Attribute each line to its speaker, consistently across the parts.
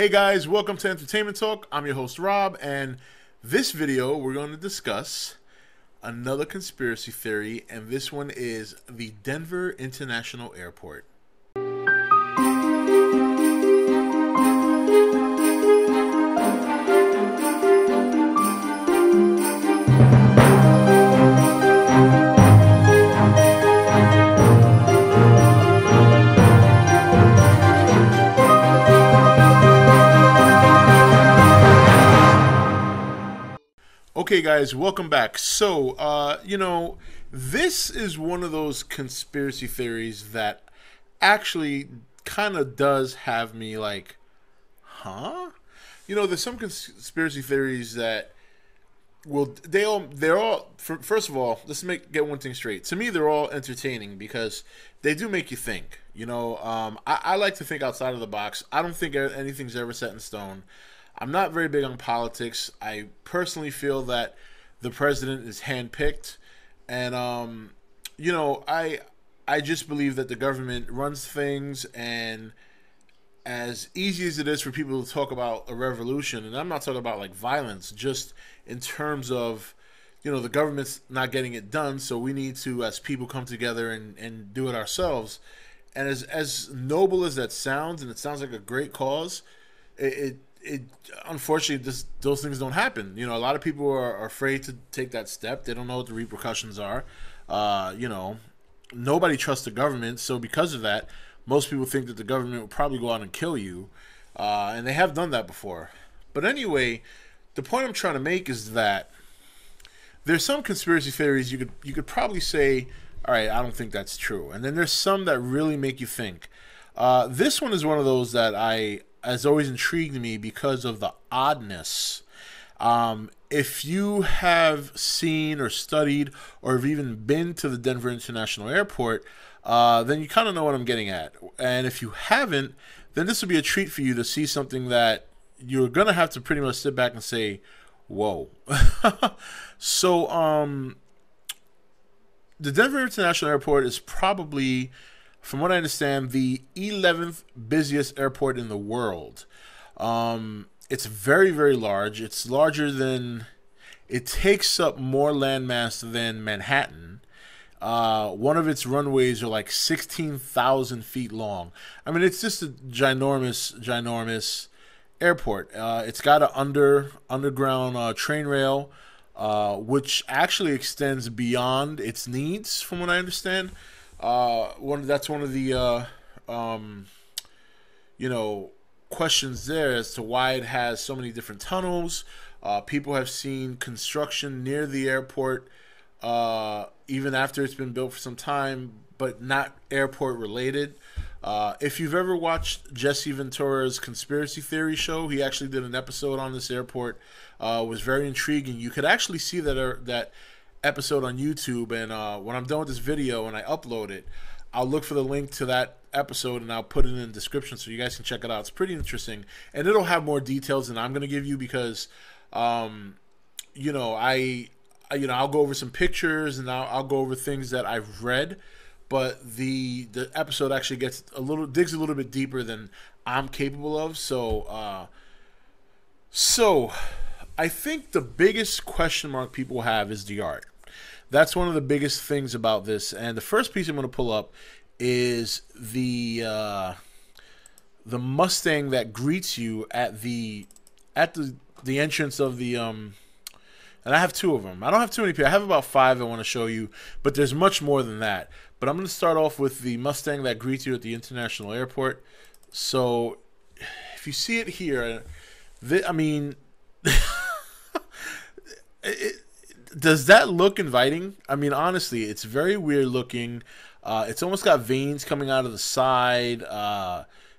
Speaker 1: Hey guys, welcome to Entertainment Talk. I'm your host Rob, and this video we're going to discuss another conspiracy theory, and this one is the Denver International Airport. Okay guys, welcome back. So, this is one of those conspiracy theories that actually kind of does have me like, huh? There's some conspiracy theories that they're all first of all, let's get one thing straight. To me, they're all entertaining because they do make you think. I like to think outside of the box. I don't think anything's ever set in stone. I'm not very big on politics. I personally feel that the president is handpicked, and I just believe that the government runs things, and as easy as it is for people to talk about a revolution, and I'm not talking about like violence, just in terms of the government's not getting it done, so we need to, as people, come together and do it ourselves. And as noble as that sounds, and it sounds like a great cause, it unfortunately, those things don't happen. A lot of people are afraid to take that step. They don't know what the repercussions are. Nobody trusts the government, so because of that, most people think that the government will probably go out and kill you, and they have done that before. But anyway, the point I'm trying to make is that there's some conspiracy theories you could probably say, all right, I don't think that's true, and then there's some that really make you think. This one is one of those that has always intrigued me because of the oddness. If you have seen or studied or have even been to the Denver International Airport, then you kind of know what I'm getting at. And if you haven't, then this will be a treat for you to see something that you're going to have to pretty much sit back and say, whoa. So, the Denver International Airport is probably, from what I understand, the 11th busiest airport in the world. It's very, very large. It's larger than, it takes up more landmass than Manhattan. One of its runways are like 16,000 feet long. I mean, it's just a ginormous airport. It's got an underground train rail, which actually extends beyond its needs, from what I understand. That's one of the questions there as to why it has so many different tunnels. People have seen construction near the airport even after it's been built for some time, but not airport related. If you've ever watched Jesse Ventura's conspiracy theory show, he actually did an episode on this airport. It was very intriguing. You could actually see that episode on YouTube, and when I'm done with this video and I upload it, I'll look for the link to that episode and I'll put it in the description so you guys can check it out. It's pretty interesting, and it'll have more details than I'm going to give you because I'll go over some pictures and I'll go over things that I've read, but the episode actually digs a little bit deeper than I'm capable of. So I think the biggest question mark people have is the art. That's one of the biggest things about this. And the first piece I'm going to pull up is the Mustang that greets you at the entrance of the and I have two of them. I don't have too many people. I have about 5 I want to show you, but there's much more than that. But I'm going to start off with the Mustang that greets you at the International Airport. So if you see it here, does that look inviting? I mean, honestly, it's very weird looking. It's almost got veins coming out of the side,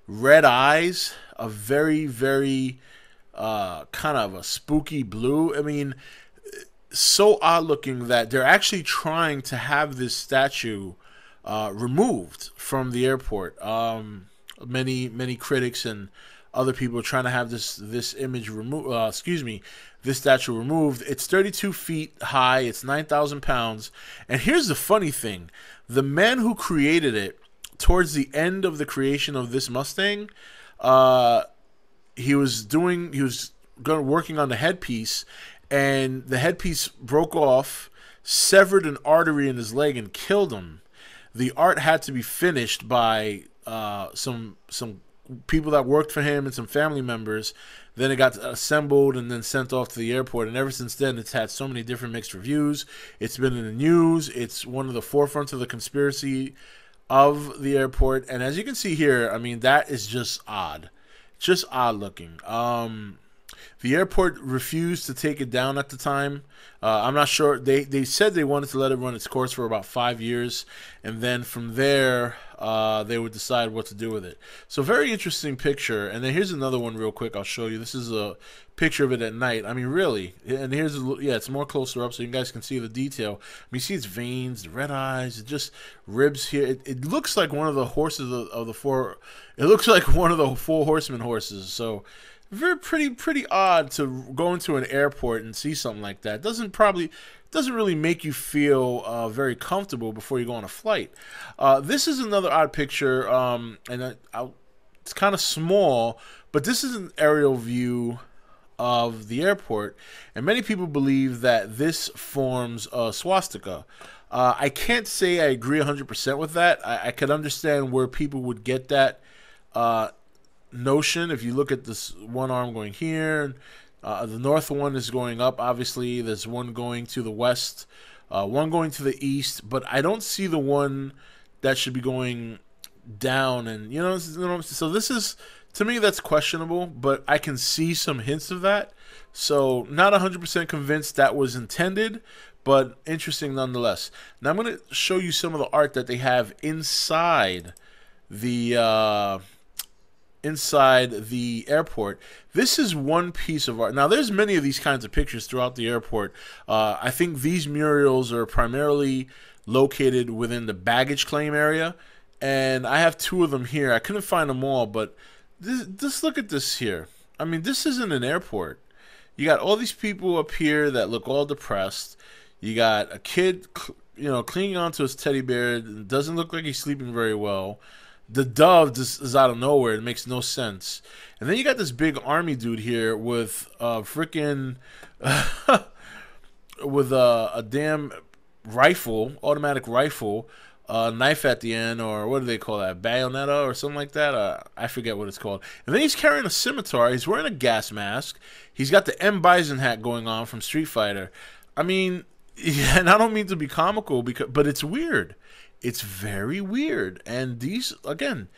Speaker 1: red eyes, a very, very kind of a spooky blue. I mean, so odd looking that they're actually trying to have this statue removed from the airport. Many critics and other people are trying to have this image removed. This statue removed. It's 32 feet high. It's 9,000 pounds. And here's the funny thing: the man who created it, towards the end of the creation of this Mustang, he was working on the headpiece, and the headpiece broke off, severed an artery in his leg, and killed him. The art had to be finished by some people that worked for him and some family members. Then it got assembled and then sent off to the airport. And ever since then, it's had so many different mixed reviews. It's been in the news. It's one of the forefronts of the conspiracy of the airport. And as you can see here, I mean, that is just odd. Just odd looking. The airport refused to take it down at the time. I'm not sure. They said they wanted to let it run its course for about 5 years, and then from there they would decide what to do with it. So very interesting picture. And then here's another one real quick. I'll show you. This is a picture of it at night. I mean, really. And here's it's more closer up so you guys can see the detail. I mean, you see its veins, the red eyes, it just ribs here. It looks like one of the horses of the four. It looks like one of the four horsemen horses. So pretty odd to go into an airport and see something like that. Doesn't really make you feel very comfortable before you go on a flight. This is another odd picture, and it's kind of small, but this is an aerial view of the airport, and many people believe that this forms a swastika. I can't say I agree 100% with that. I could understand where people would get that notion. If you look at this one arm going here, the north one is going up, obviously there's one going to the west, one going to the east, but I don't see the one that should be going down. And so this is, to me, that's questionable, but I can see some hints of that. So not 100% convinced that was intended, but interesting nonetheless. Now I'm going to show you some of the art that they have inside the airport. This is one piece of art. Now, there's many of these kinds of pictures throughout the airport. I think these murals are primarily located within the baggage claim area, and I have two of them here. I couldn't find them all, but just look at this here. I mean, this isn't an airport. You got all these people up here that look all depressed. You got a kid, clinging onto his teddy bear. It doesn't look like he's sleeping very well. The dove just is out of nowhere. It makes no sense. And then you got this big army dude here with a freaking with a damn rifle, automatic rifle, knife at the end, or what do they call that, bayonetta or something like that? I forget what it's called. And then he's carrying a scimitar. He's wearing a gas mask. He's got the M. Bison hat going on from Street Fighter. I mean, yeah, and I don't mean to be comical, but it's weird. It's very weird. And these, again,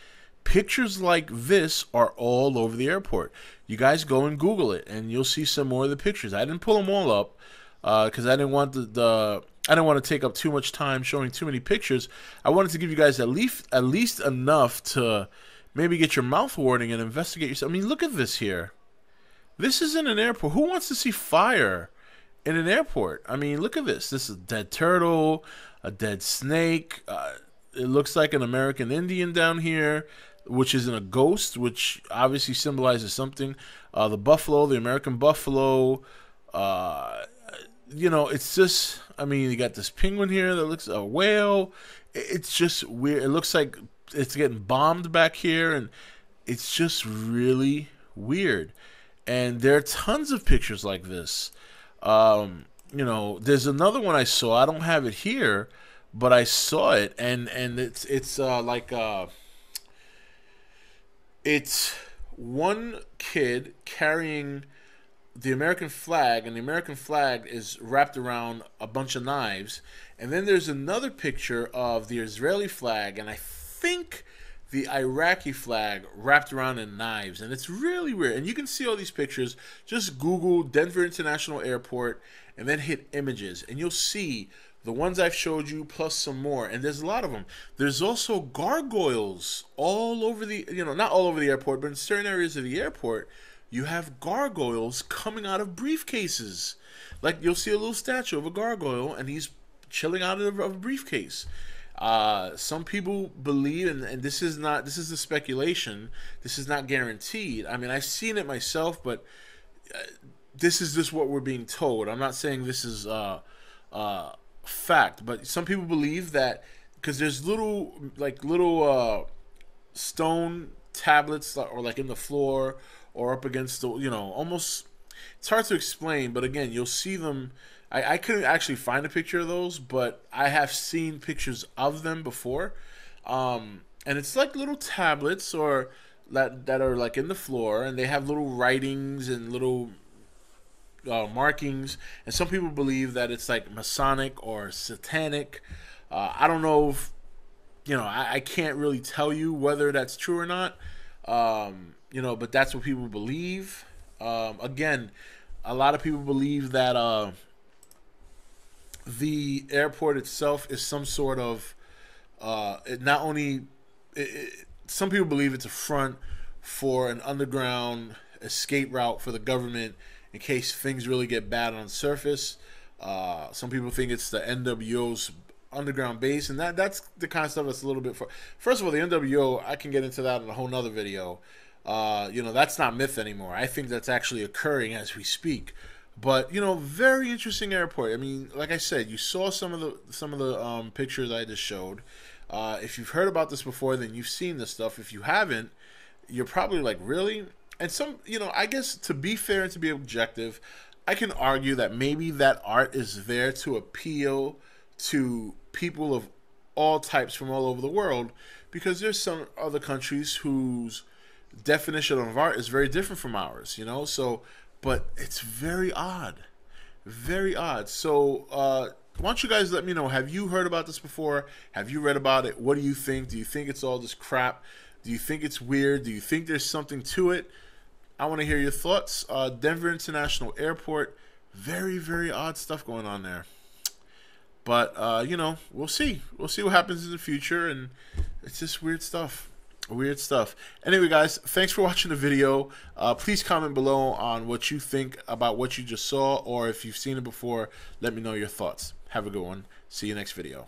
Speaker 1: pictures like this are all over the airport. You guys go and Google it, and you'll see some more of the pictures. I didn't pull them all up because I didn't want I didn't want to take up too much time showing too many pictures. I wanted to give you guys at least enough to maybe get your mouth watering and investigate yourself. I mean, look at this here. This isn't an airport. Who wants to see fire in an airport? I mean, look at this. This is a dead turtle, a dead snake. It looks like an American Indian down here, which isn't a ghost, which obviously symbolizes something. The buffalo, the American buffalo. It's just, I mean, you got this penguin here that looks a whale. It's just weird. It looks like it's getting bombed back here, and it's just really weird. And there are tons of pictures like this. There's another one I saw. I don't have it here, but I saw it, and it's one kid carrying the American flag, and the American flag is wrapped around a bunch of knives. And then there's another picture of the Israeli flag, and I think the Iraqi flag wrapped around in knives. And it's really weird. And you can see all these pictures. Just Google Denver International Airport and then hit images, and you'll see the ones I've showed you plus some more. And there's a lot of them. There's also gargoyles all over the, not all over the airport, but in certain areas of the airport, you have gargoyles coming out of briefcases. Like, you'll see a little statue of a gargoyle, and he's chilling out of a briefcase. Some people believe, and this is a speculation. This is not guaranteed. I mean, I've seen it myself, but this is just what we're being told. I'm not saying this is fact, but some people believe that because there's little stone tablets, or like in the floor, or up against the, almost, it's hard to explain, but again, you'll see them. I couldn't actually find a picture of those, but I have seen pictures of them before. And it's like little tablets or that are like in the floor, and they have little writings and little markings. And some people believe that it's like Masonic or satanic. I don't know if, I can't really tell you whether that's true or not. But that's what people believe. Again, a lot of people believe that the airport itself is some sort of it not only some people believe it's a front for an underground escape route for the government in case things really get bad on the surface. Some people think it's the N.W.O's underground base, and that's the kind of stuff that's a little bit. First of all, the N.W.O, I can get into that in a whole nother video. That's not myth anymore. I think that's actually occurring as we speak. But very interesting airport. I mean, like I said, you saw some of the pictures I just showed. If you've heard about this before, then you've seen this stuff. If you haven't, you're probably like, really? And I guess to be fair and to be objective, I can argue that maybe that art is there to appeal to people of all types from all over the world, because there's some other countries whose definition of art is very different from ours, but it's very odd. Very odd. So, why don't you guys let me know, have you heard about this before? Have you read about it? What do you think? Do you think it's all just crap? Do you think it's weird? Do you think there's something to it? I want to hear your thoughts. Denver International Airport, very, very odd stuff going on there. But, we'll see. We'll see what happens in the future, and it's just weird stuff. Weird stuff. Anyway, guys, thanks for watching the video. Please comment below on what you think about what you just saw, or if you've seen it before, let me know your thoughts. Have a good one. See you next video.